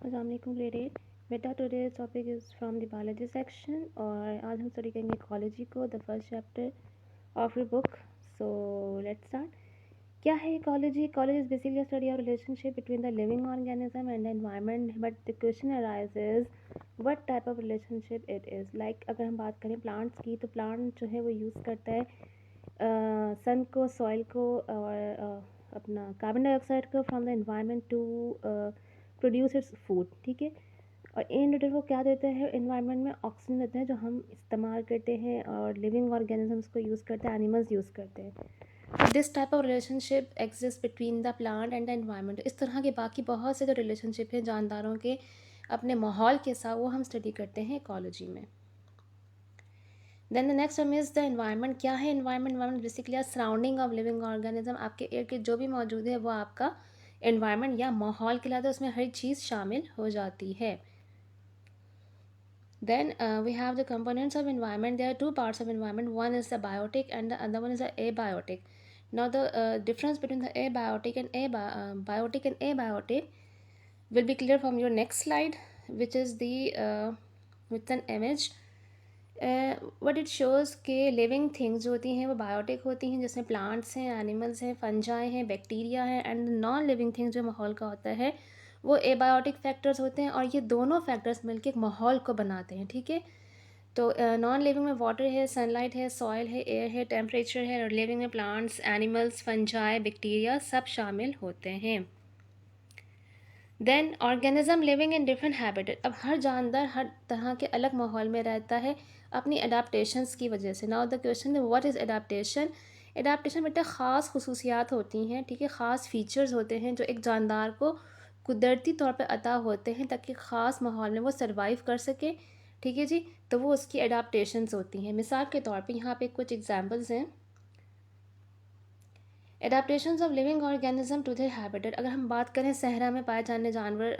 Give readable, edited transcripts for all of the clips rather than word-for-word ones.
अस्सलामुअलैकुम ग्रेड 8 बेटा। Today topic is from the biology section और आज हम स्टडी करेंगे इकोलॉजी को, the first chapter of your book. So let's start. क्या है ecology? Ecology is basically a study of relationship between the living organism and the environment, but the question arises what type of relationship it is. Like अगर हम बात करें plants की, तो plant जो है वो यूज़ करता है सन को, सॉइल को और अपना कार्बन डाइऑक्साइड को from the environment to produce its food. ठीक है। और इन रिटर्न वो क्या देते हैं? एनवायरनमेंट में ऑक्सीजन देते हैं जो हम इस्तेमाल करते हैं और लिविंग ऑर्गेनिजम्स को यूज़ करते हैं, एनिमल्स यूज़ करते हैं। तो this type of relationship exist between the plant and the environment. इस तरह के बाकी बहुत से जो रिलेशनशिप हैं जानदारों के अपने माहौल के साथ, वो हम स्टडी करते हैं इकोलॉजी में। Then the next one is the environment. क्या है environment? Environment basically surrounding of living organism. आपके एयर के जो भी मौजूद है वो आपका एनवायरनमेंट या माहौल कहलाता है, उसमें हर चीज़ शामिल हो जाती है। Then we have the components of environment. There are two parts of environment. One is the biotic and the other one is the abiotic. Now the difference between the abiotic and biotic and abiotic will be clear from your next slide, which is the with an image. What it shows कि living things जो होती हैं वो biotic होती हैं, जिसमें plants हैं, animals हैं, फंजाई हैं, बैक्टीरिया हैं, एंड नॉन लिविंग थिंग्स जो माहौल का होता है वो एबायोटिक फैक्टर्स होते हैं। और ये दोनों फैक्टर्स मिलकर एक माहौल को बनाते हैं। ठीक है। तो नॉन लिविंग में वाटर है, सनलाइट है, सॉइल है, एयर है, टेम्परेचर है। और लिविंग में प्लांट्स, एनिमल्स, फंजाई, बैक्टीरिया सब शामिल होते हैं। Then organism living in different habitat. अब हर जानदार हर तरह के अलग माहौल में रहता है अपनी अडाप्टेशंस की वजह से। Now the question what is adaptation? Adaptation बेटा ख़ास खसूसियात होती हैं, ठीक है, ख़ास फीचर्स होते हैं जो एक जानदार को कुदरती तौर पर अता होते हैं ताकि ख़ास माहौल में वो सर्वाइव कर सके। ठीक है जी। तो वो उसकी अडाप्टेशंस होती हैं। मिसाल के तौर पे यहाँ पे कुछ एग्जांपल्स हैं। Adaptations of living organism to their habitat. अगर हम बात करें सहरा में पाए जाने जानवर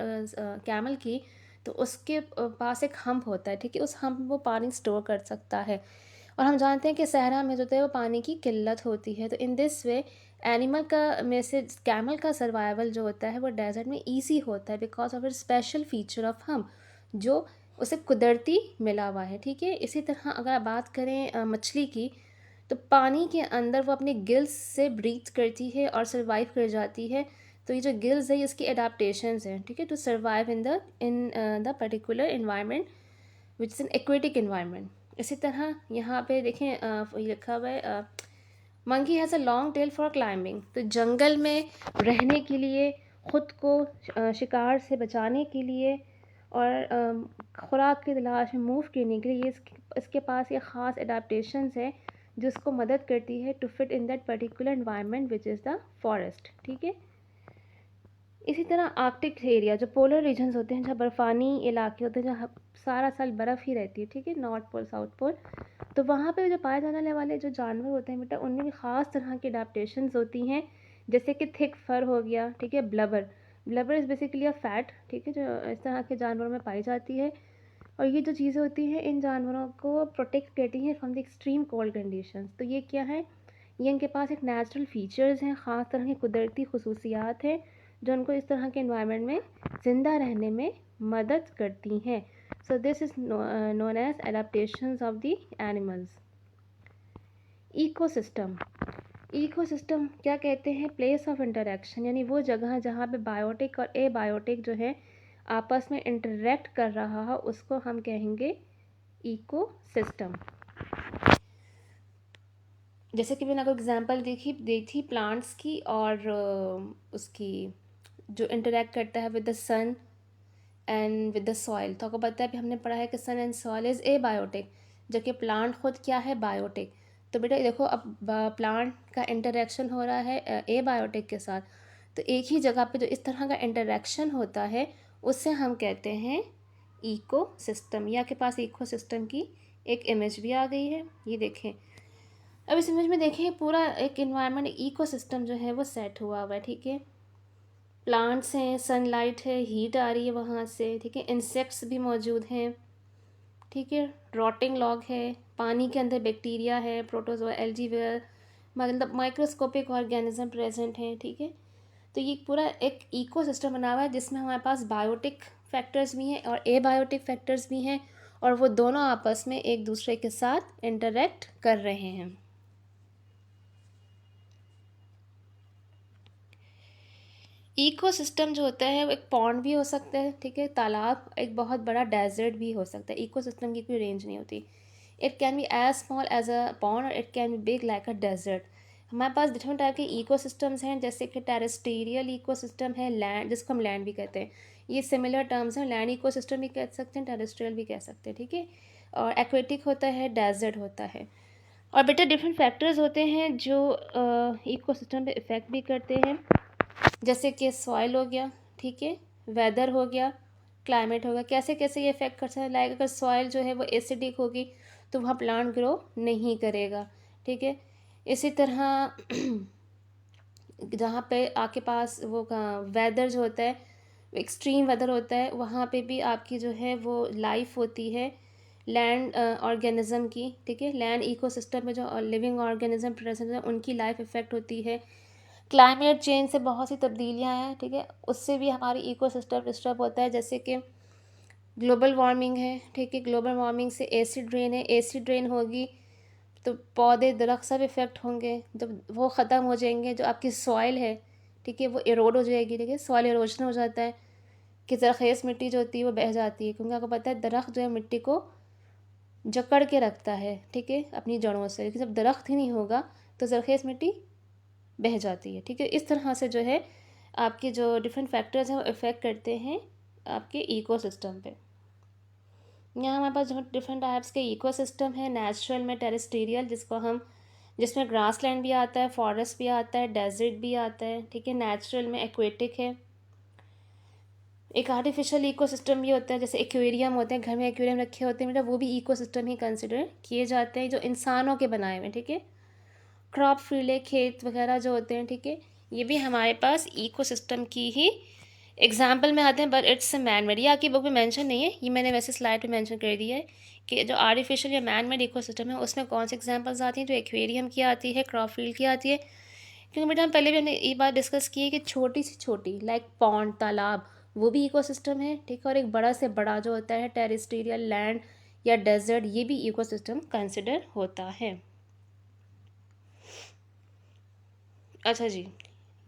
कैमल की, तो उसके पास एक हम्प होता है। ठीक है। उस हम्प में वो पानी स्टोर कर सकता है। और हम जानते हैं कि सहरा में जो है वो पानी की किल्लत होती है। तो इन दिस वे एनिमल का में से कैमल का सर्वाइवल जो होता है वो डेजर्ट में ईजी होता है because of it special feature of hump जो उसे कुदरती मिला हुआ है। ठीक है। इसी तरह अगर आप बात करें मछली की, तो पानी के अंदर वो अपने गिल्स से ब्रीथ करती है और सर्वाइव कर जाती है। तो ये जो गिल्स है इसकी एडाप्टेशंस हैं। ठीक है। To survive in the particular environment which is an aquatic environment. इसी तरह यहाँ पे देखें ये लिखा हुआ है monkey has a long tail for climbing. तो जंगल में रहने के लिए, ख़ुद को शिकार से बचाने के लिए और खुराक की तलाश में मूव करने के लिए इसके पास ये ख़ास एडाप्टेशंस है जो उसको मदद करती है to fit in that particular environment which is the forest. ठीक है। इसी तरह आर्कटिक एरिया जो पोलर रीजन्स होते हैं, जहाँ बर्फ़ानी इलाके होते हैं, जहाँ सारा साल बर्फ़ ही रहती है। ठीक है। नॉर्थ पोल, साउथ पोल, तो वहाँ पे जो पाए जाने वाले जो जानवर होते हैं बेटा, उनमें भी ख़ास तरह की अडेप्टेशंस होती हैं। जैसे कि थिक फर हो गया। ठीक है। Blubber, blubber is basically a fat. ठीक है। जो इस तरह के जानवरों में पाई जाती है। और ये जो चीज़ें होती हैं इन जानवरों को प्रोटेक्ट करती हैं from the extreme cold conditions. तो ये क्या है? ये इनके पास एक नेचुरल फीचर्स हैं, ख़ास तरह की कुदरती खसूसियात हैं जो उनको इस तरह के इन्वायरमेंट में ज़िंदा रहने में मदद करती हैं। So this is known as adaptations of the animals. Ecosystem, ecosystem क्या कहते हैं? प्लेस ऑफ इंटरेक्शन, यानी वो जगह जहाँ पे बायोटिक और एबायोटिक जो है आपस में इंटरेक्ट कर रहा हो उसको हम कहेंगे इकोसिस्टम। जैसे कि मैंने आपको एग्जांपल दी थी प्लांट्स की और उसकी जो इंटरेक्ट करता है with the sun and with the soil. तो आपको पता है कि हमने पढ़ा है कि sun and soil is abiotic, जबकि प्लांट खुद क्या है? बायोटिक। तो बेटा देखो, अब प्लांट का इंटरेक्शन हो रहा है एबायोटिक के साथ, तो एक ही जगह पे जो इस तरह का इंटरेक्शन होता है उससे हम कहते हैं इकोसिस्टम। या के पास इकोसिस्टम की एक इमेज भी आ गई है, ये देखें। अब इस इमेज में देखें पूरा एक इन्वायरमेंट इकोसिस्टम जो है वो सेट हुआ हुआ है। ठीक है। प्लांट्स हैं, सनलाइट है, हीट आ रही है वहाँ से। ठीक है। इंसेक्ट्स भी मौजूद हैं। ठीक है। रॉटिंग लॉग है, पानी के अंदर बैक्टीरिया है, प्रोटोजोआ, एल्जीवेयर, मतलब माइक्रोस्कोपिक ऑर्गेनिज्म प्रेजेंट हैं। ठीक है। तो ये पूरा एक इकोसिस्टम बना हुआ है जिसमें हमारे पास बायोटिक फैक्टर्स भी हैं और एबायोटिक फैक्टर्स भी हैं, और वो दोनों आपस में एक दूसरे के साथ इंटरेक्ट कर रहे हैं। इकोसिस्टम जो होता है वो एक पॉन्ड भी हो सकता है, ठीक है, तालाब, एक बहुत बड़ा डेजर्ट भी हो सकता है। इकोसिस्टम की कोई रेंज नहीं होती। It can be as small as a pond और it can be big like a desert. हमारे पास डिफरेंट टाइप के इकोसिस्टम्स हैं, जैसे कि टेरेस्ट्रियल इकोसिस्टम है, लैंड जिसको हम लैंड भी कहते हैं, ये सिमिलर टर्म्स हैं। लैंड इकोसिस्टम भी कह सकते हैं, टेरेस्ट्रियल भी कह सकते हैं, ठीक है। और एक्वेटिक होता है, डेजर्ट होता है। और बेटा डिफरेंट फैक्टर्स होते हैं जो इकोसिस्टम पे इफ़ेक्ट भी करते हैं, जैसे कि सॉइल हो गया, ठीक है, वेदर हो गया, क्लाइमेट हो गया। कैसे कैसे ये इफेक्ट करता है, लाइक अगर सॉइल जो है वो एसिडिक होगी तो वहाँ प्लांट ग्रो नहीं करेगा, ठीक है। इसी तरह जहाँ पे आपके पास वो वेदर जो होता है, एक्सट्रीम वेदर होता है, वहाँ पे भी आपकी जो है वो लाइफ होती है लैंड ऑर्गेनिज्म की, ठीक है। लैंड इकोसिस्टम में जो लिविंग ऑर्गेनिज्म प्रेजेंट है उनकी लाइफ इफेक्ट होती है। क्लाइमेट चेंज से बहुत सी तब्दीलियाँ हैं, ठीक है, उससे भी हमारी इकोसिस्टम डिस्टर्ब होता है। जैसे कि ग्लोबल वार्मिंग है, ठीक है, ग्लोबल वार्मिंग से एसिड रेन है, एसिड रेन होगी तो पौधे दरख्त सब इफ़ेक्ट होंगे, जब वो ख़त्म हो जाएंगे जो आपकी सॉइल है, ठीक है, वो इरोड हो जाएगी, ठीक है, सॉइल इरोजन हो जाता है कि ज़रख़ेज़ मिट्टी जो होती है वो बह जाती है, क्योंकि आपको पता है दरख्त जो है मिट्टी को जकड़ के रखता है, ठीक है, अपनी जड़ों से। लेकिन जब दरख्त ही नहीं होगा तो ज़रख़ेज़ मिट्टी बह जाती है, ठीक है। इस तरह से जो है आपके जो डिफरेंट फैक्टर्स हैं वो इफ़ेक्ट करते हैं आपके इकोसिस्टम पे। यहाँ हमारे पास जो डिफरेंट टाइप्स के इकोसिस्टम है, नेचुरल में टेरेस्ट्रियल जिसमें ग्रास लैंड भी आता है, फॉरेस्ट भी आता है, डेजर्ट भी आता है, ठीक है। नेचुरल में एक्वेटिक है। एक आर्टिफिशियल इकोसिस्टम भी होता है, जैसे एक्वेरियम होते हैं, घर में एक्वेरियम रखे होते हैं बेटा, वो भी इकोसिस्टम ही कंसिडर किए जाते हैं जो इंसानों के बनाए हुए, ठीक है। क्रॉप फील्ड, खेत वगैरह जो होते हैं, ठीक है, ये भी हमारे पास इकोसिस्टम की ही एग्जाम्पल में आते हैं, बट इट्स मैन मेड। ये आपकी बुक में मेंशन नहीं है, ये मैंने वैसे स्लाइड पे मेंशन कर दिया है कि जो आर्टिफिशियल या मैन मेड इकोसिस्टम है उसमें कौन से एग्जांपल्स आती हैं। तो एक्वेरियम की आती है, क्रॉप फील्ड की आती है, क्योंकि बेटा हम पहले भी हमने ये बात डिस्कस की है कि छोटी से छोटी लाइक पॉन्ड, तालाब, वो भी इकोसिस्टम है, ठीक है। और एक बड़ा से बड़ा जो होता है टेरेस्ट्रियल लैंड या डेजर्ट, ये भी इकोसिस्टम कंसिडर होता है। अच्छा जी,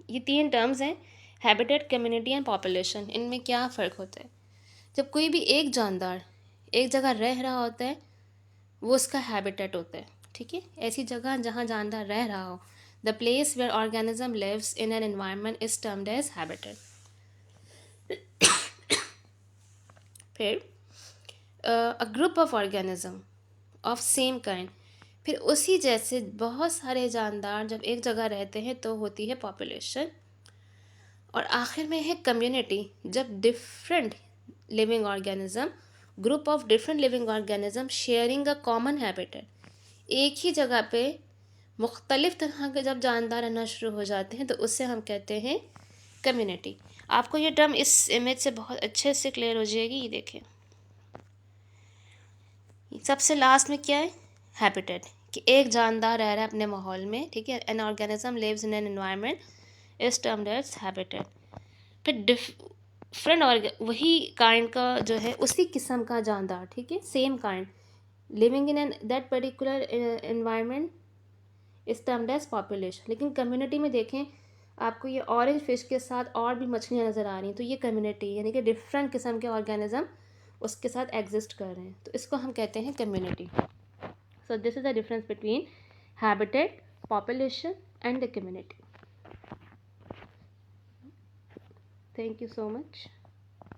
ये 3 टर्म्स हैं, हैबिटेट, कम्युनिटी एंड पॉपुलेशन। इनमें क्या फ़र्क होता है? जब कोई भी एक जानदार एक जगह रह रहा होता है वो उसका हैबिटेट होता है, ठीक है। ऐसी जगह जहाँ जानदार रह रहा हो, the place where organism lives in an environment is termed as habitat. फिर a group of organism of same kind, फिर उसी जैसे बहुत सारे जानदार जब एक जगह रहते हैं तो होती है पॉपुलेशन। और आखिर में है कम्युनिटी, जब different living organism, group of different living organism sharing a common habitat, एक ही जगह पे मुख्तलिफ तरह के जब जानदार रहना शुरू हो जाते हैं तो उससे हम कहते हैं कम्युनिटी। आपको ये टर्म इस इमेज से बहुत अच्छे से क्लियर हो जाएगी। ये देखें, सबसे लास्ट में क्या है, हैबिटेट, कि एक जानदार रह रहा है अपने माहौल में, ठीक है। An organism lives in an environment is termed as habitat. फिर डिफरेंट और वही काइंड का जो है उसी किस्म का जानदार, ठीक है, same kind living in an that particular environment is termed as population. लेकिन कम्युनिटी में देखें, आपको ये ऑरेंज फिश के साथ और भी मछलियाँ नज़र आ रही हैं, तो ये कम्युनिटी यानी कि डिफरेंट किस्म के ऑर्गेनिज्म उसके साथ एग्जिस्ट कर रहे हैं, तो इसको हम कहते हैं community. So this is the difference between habitat, population and the community. Thank you so much.